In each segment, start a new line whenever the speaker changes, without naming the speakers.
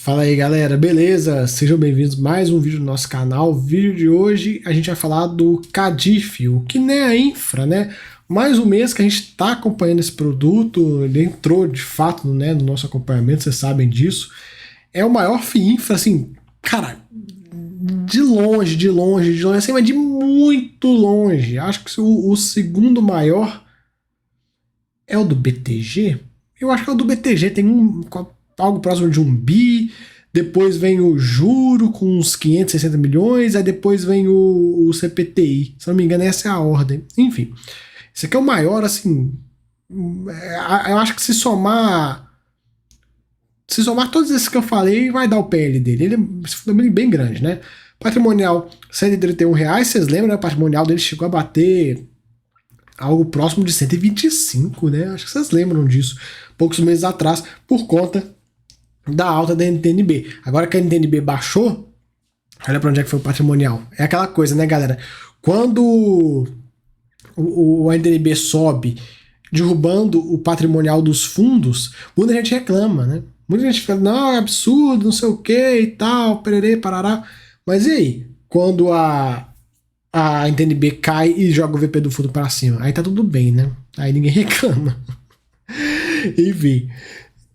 Fala aí galera, beleza? Sejam bem-vindos a mais um vídeo do nosso canal. O vídeo de hoje a gente vai falar do Cadif, o que nem a Infra, né? Mais um mês que a gente está acompanhando esse produto, ele entrou de fato, né, no nosso acompanhamento, vocês sabem disso. É o maior FII Infra, assim, cara, de longe, assim, mas de muito longe. Acho que o segundo maior é o do BTG. Eu acho que é o do BTG, tem algo próximo de 1 bi, depois vem o juro com uns 560 milhões, aí depois vem o CPTI. Se não me engano, essa é a ordem. Enfim, esse aqui é o maior, assim. Eu acho que se somar todos esses que eu falei, vai dar o PL dele. Ele é bem grande, né? Patrimonial, R$ 131, vocês lembram, né? O patrimonial dele chegou a bater algo próximo de 125, né? Acho que vocês lembram disso, poucos meses atrás, por conta da alta da NTNB. Agora que a NTNB baixou, olha para onde é que foi o patrimonial. É aquela coisa, né, galera? Quando a NTNB sobe, derrubando o patrimonial dos fundos, muita gente reclama, né? Muita gente fala, não, é absurdo, não sei o que e tal, pererê, parará. Mas e aí? Quando a NTNB cai e joga o VP do fundo para cima, aí tá tudo bem, né? Aí ninguém reclama. Enfim,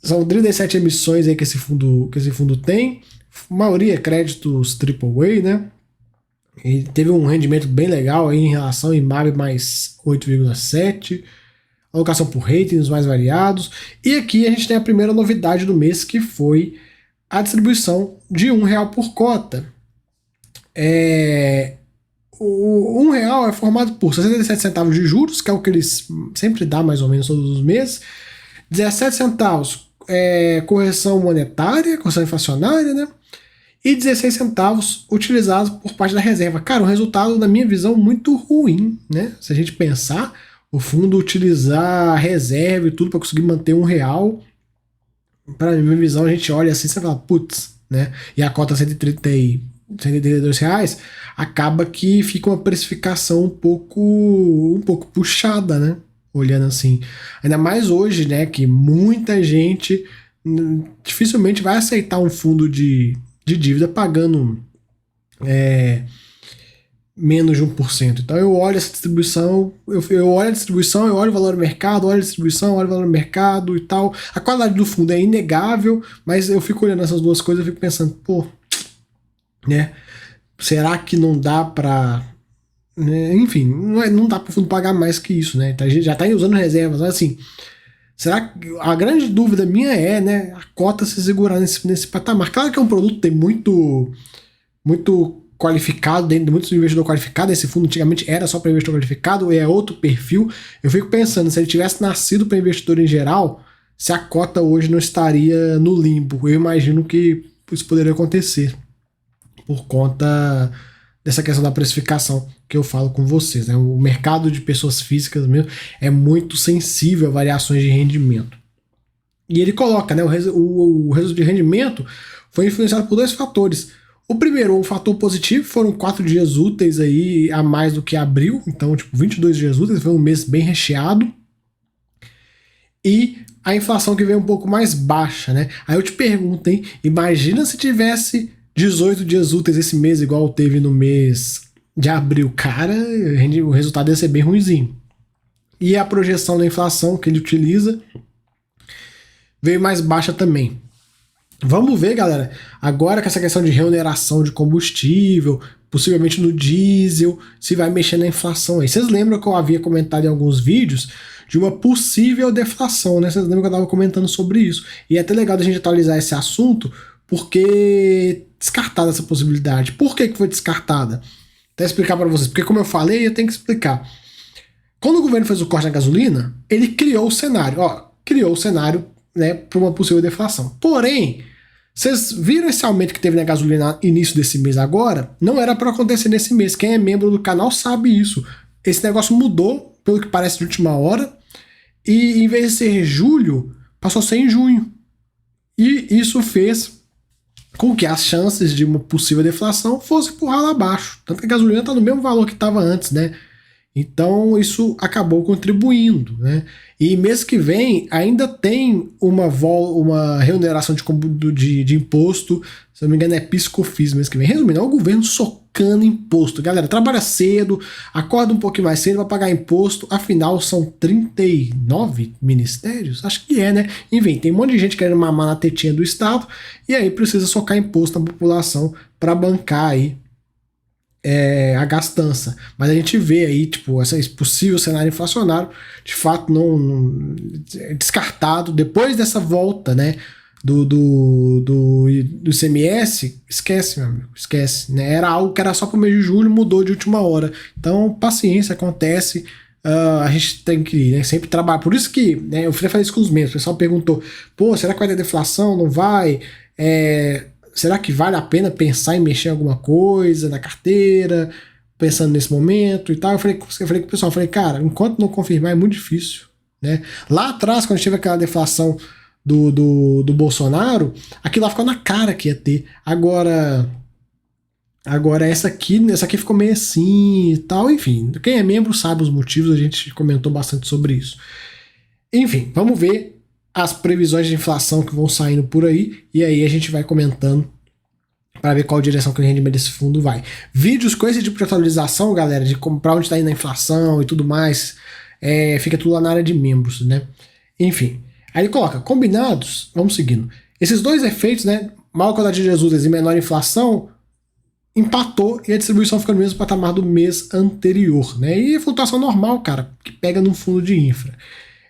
são 37 emissões aí que esse fundo tem, a maioria créditos AAA, né? E teve um rendimento bem legal aí em relação ao IMAB mais 8,7, alocação por ratings mais variados. E aqui a gente tem a primeira novidade do mês, que foi a distribuição de R$ 1 por cota. O R$ 1 é formado por 67 centavos de juros, que é o que eles sempre dão mais ou menos todos os meses, 17 centavos correção monetária, correção inflacionária, né? E 16 centavos utilizados por parte da reserva. Cara, um resultado, na minha visão, muito ruim, né? Se a gente pensar, o fundo utilizar a reserva e tudo para conseguir manter R$ 1, para minha visão, a gente olha assim e fala, putz, né? E a cota R$ 132, acaba que fica uma precificação um pouco puxada, né? Olhando assim. Ainda mais hoje, né? Que muita gente dificilmente vai aceitar um fundo de dívida pagando menos de 1%. Então eu olho essa distribuição, eu olho a distribuição, eu olho o valor do mercado, olho a distribuição, olho o valor do mercado e tal. A qualidade do fundo é inegável, mas eu fico olhando essas duas coisas e fico pensando, pô, né? Será que não dá para, né? Enfim, não dá para o fundo pagar mais que isso, né? Então a gente já está usando reservas, mas assim, será que a grande dúvida minha é, né, a cota se segurar nesse patamar? Claro que é um produto que tem muito qualificado, dentro de muitos investidores qualificados. Esse fundo antigamente era só para investidor qualificado, é outro perfil. Eu fico pensando, se ele tivesse nascido para investidor em geral, se a cota hoje não estaria no limbo. Eu imagino que isso poderia acontecer por conta dessa questão da precificação que eu falo com vocês, né? O mercado de pessoas físicas mesmo é muito sensível a variações de rendimento. E ele coloca, né, o resultado de rendimento foi influenciado por dois fatores. O primeiro, um fator positivo, foram 4 dias úteis aí a mais do que abril, então tipo 22 dias úteis, foi um mês bem recheado. E a inflação que veio um pouco mais baixa, né? Aí eu te pergunto, hein, imagina se tivesse 18 dias úteis esse mês, igual teve no mês de abril. Cara, o resultado ia ser bem ruimzinho. E a projeção da inflação que ele utiliza veio mais baixa também. Vamos ver, galera, agora com essa questão de reoneração de combustível, possivelmente no diesel, se vai mexer na inflação aí. Vocês lembram que eu havia comentado em alguns vídeos de uma possível deflação, né? Vocês lembram que eu estava comentando sobre isso. E é até legal a gente atualizar esse assunto, porque descartada essa possibilidade. Por que foi descartada? Até explicar para vocês, porque como eu falei, eu tenho que explicar. Quando o governo fez o corte na gasolina, ele criou o cenário, né, para uma possível deflação. Porém, vocês viram esse aumento que teve na gasolina no início desse mês agora? Não era para acontecer nesse mês. Quem é membro do canal sabe isso. Esse negócio mudou, pelo que parece, de última hora, e em vez de ser julho, passou a ser em junho. E isso fez com que as chances de uma possível deflação fossem por lá abaixo. Tanto que a gasolina está no mesmo valor que estava antes, né? Então isso acabou contribuindo, né? E mês que vem ainda tem uma remuneração de imposto, se eu não me engano é PIS/COFINS mês que vem. Resumindo, é o governo socando imposto. Galera, trabalha cedo, acorda um pouquinho mais cedo para pagar imposto, afinal são 39 ministérios? Acho que é, né? Enfim, tem um monte de gente querendo mamar na tetinha do Estado e aí precisa socar imposto na população para bancar aí a gastança. Mas a gente vê aí, tipo, esse possível cenário inflacionário, de fato, não é descartado. Depois dessa volta, né, do ICMS, esquece, meu amigo, esquece. Né? Era algo que era só para o mês de julho, mudou de última hora. Então, paciência, acontece. A gente tem que, né, sempre trabalhar. Por isso que, né, eu falei isso com os meus. O pessoal perguntou: pô, será que vai ter deflação? Não vai? Será que vale a pena pensar em mexer em alguma coisa na carteira, pensando nesse momento e tal? Eu falei com o pessoal, cara, enquanto não confirmar é muito difícil, né? Lá atrás, quando tive aquela deflação do Bolsonaro, aquilo lá ficou na cara que ia ter. Agora essa aqui ficou meio assim e tal, enfim. Quem é membro sabe os motivos, a gente comentou bastante sobre isso. Enfim, vamos ver as previsões de inflação que vão saindo por aí, e aí a gente vai comentando para ver qual direção que o rendimento desse fundo vai. Vídeos com esse tipo de atualização, galera, de comprar onde está indo a inflação e tudo mais, fica tudo lá na área de membros, né? Enfim, aí ele coloca, combinados, vamos seguindo. Esses dois efeitos, né, maior quantidade de Jesus e menor inflação, empatou e a distribuição fica no mesmo patamar do mês anterior, né? E a flutuação normal, cara, que pega num fundo de infra.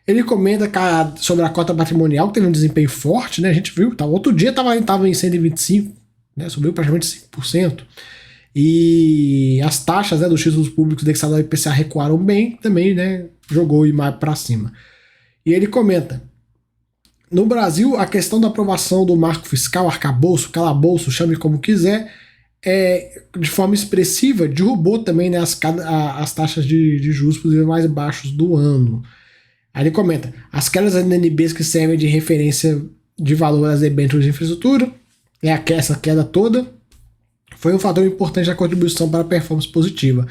Ele comenta sobre a cota patrimonial, que teve um desempenho forte, né? A gente viu, outro dia estava em 125, né? Subiu praticamente 5%. E as taxas, né, dos títulos públicos indexados ao IPCA recuaram bem, também, né? Jogou o IMAB para cima. E ele comenta: no Brasil, a questão da aprovação do marco fiscal, arcabouço, calabouço, chame como quiser, de forma expressiva, derrubou também, né, as taxas de juros para os níveis mais baixos do ano. Aí ele comenta: as quedas das NBs que servem de referência de valor às debêntures de infraestrutura, essa queda toda, foi um fator importante da contribuição para a performance positiva.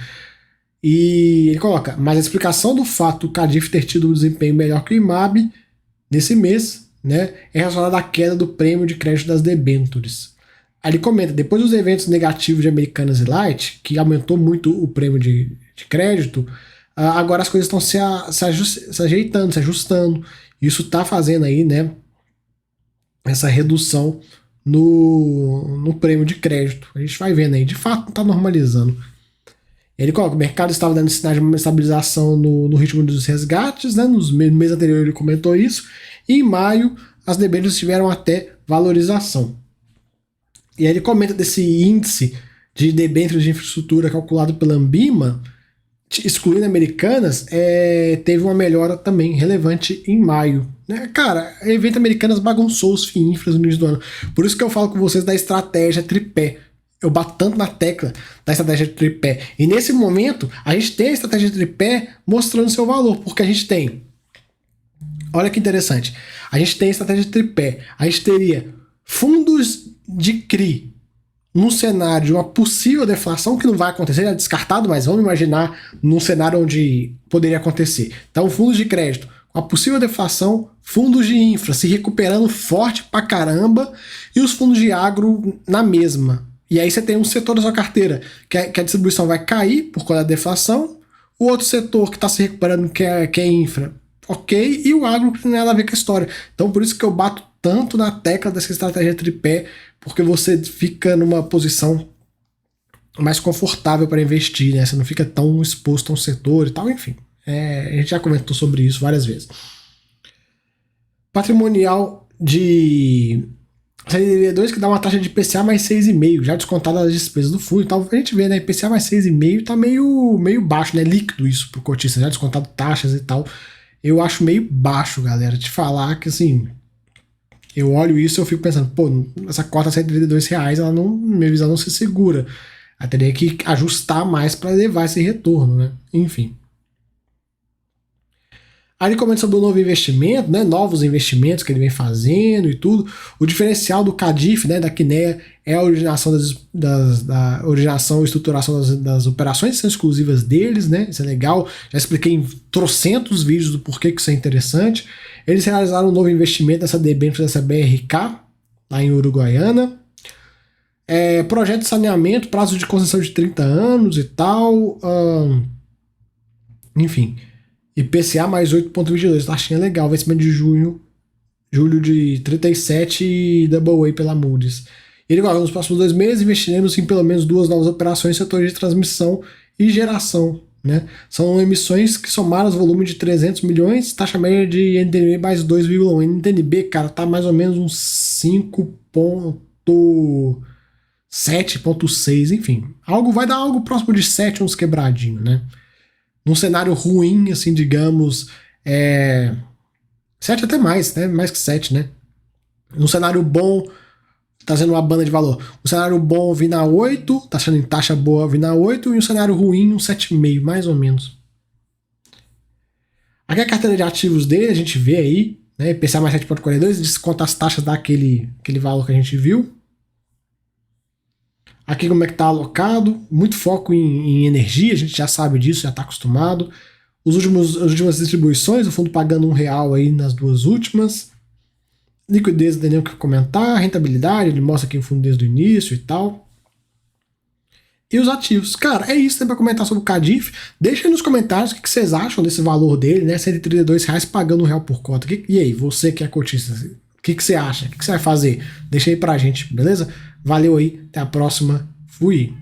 E ele coloca: mas a explicação do fato do CADIF ter tido um desempenho melhor que o IMAB nesse mês, né, é relacionada à queda do prêmio de crédito das debêntures. Aí ele comenta: depois dos eventos negativos de Americanas e Light, que aumentou muito o prêmio de crédito, agora as coisas estão se ajeitando, se ajustando. Isso está fazendo aí, né, essa redução no prêmio de crédito. A gente vai vendo aí, de fato está normalizando. Ele coloca: o mercado estava dando sinais de uma estabilização no ritmo dos resgates, né, no mês anterior ele comentou isso, e em maio as debêntures tiveram até valorização. E aí ele comenta desse índice de debêntures de infraestrutura calculado pela Ambima, excluindo Americanas, teve uma melhora também relevante em maio. Né? Cara, a Evento Americanas bagunçou os FIINFRAs no início do ano. Por isso que eu falo com vocês da estratégia tripé. Eu bato tanto na tecla da estratégia tripé. E nesse momento, a gente tem a estratégia tripé mostrando seu valor, porque a gente tem... Olha que interessante. A gente tem a estratégia tripé. A gente teria fundos de CRI num cenário de uma possível deflação, que não vai acontecer, é descartado, mas vamos imaginar num cenário onde poderia acontecer. Então, fundos de crédito com a possível deflação, fundos de infra se recuperando forte pra caramba e os fundos de agro na mesma. E aí você tem um setor da sua carteira que a distribuição vai cair por causa da deflação, o outro setor que está se recuperando, que é infra, ok, e o agro que não tem nada a ver com a história. Então, por isso que eu bato tanto na tecla dessa estratégia tripé, porque você fica numa posição mais confortável para investir, né? Você não fica tão exposto a um setor e tal, enfim. A gente já comentou sobre isso várias vezes. Patrimonial de CDB2 que dá uma taxa de IPCA mais 6,5, já descontada as despesas do fundo e tal. A gente vê, né? IPCA mais 6,5 tá meio baixo, né? Líquido isso pro cotista, já descontado taxas e tal. Eu acho meio baixo, galera, te falar que assim... Eu olho isso e eu fico pensando, pô, essa cota a R$132, ela não, minha visão não se segura. Eu teria que ajustar mais para levar esse retorno, né? Enfim. Aí ele comenta sobre o novo investimento, né, novos investimentos que ele vem fazendo e tudo. O diferencial do CADIF, né, da Kinea, é a originação da originação e estruturação das operações, que são exclusivas deles, né? Isso é legal. Já expliquei em trocentos vídeos do porquê que isso é interessante. Eles realizaram um novo investimento nessa debênture dessa BRK, lá em Uruguaiana. Projeto de saneamento, prazo de concessão de 30 anos e tal. Enfim. IPCA mais 8,22, taxinha legal, vencimento de julho de 37 e double A pela Moody's. Ele agora, nos próximos 2 meses, investiremos em pelo menos 2 novas operações em setores de transmissão e geração. Né? São emissões que somaram os volumes de 300 milhões, taxa média de NTNB mais 2,1. NTNB, cara, tá mais ou menos uns 5,7,6, enfim. Vai dar algo próximo de 7, uns quebradinhos, né? Num cenário ruim, assim, digamos, 7 até mais, né? Mais que 7, né? Num cenário bom, tá sendo uma banda de valor. Um cenário bom, vi na 8, tá sendo em taxa boa, vi na 8, e um cenário ruim, um 7,5, mais ou menos. Aqui a carteira de ativos dele, a gente vê aí, né? IPCA mais 7,42, desconta as taxas daquele valor que a gente viu. Aqui como é que está alocado, muito foco em energia, a gente já sabe disso, já está acostumado. As últimas distribuições, o fundo pagando R$1 aí nas 2 últimas. Liquidez, não tem nem o que comentar. Rentabilidade, ele mostra aqui o fundo desde o início e tal. E os ativos. Cara, é isso, tem para comentar sobre o CADIF. Deixa aí nos comentários o que vocês acham desse valor dele, né? R$132 pagando R$1 por cota. E aí, você que é cotista, o que você acha? O que você vai fazer? Deixa aí pra gente, beleza? Valeu aí, até a próxima. Fui!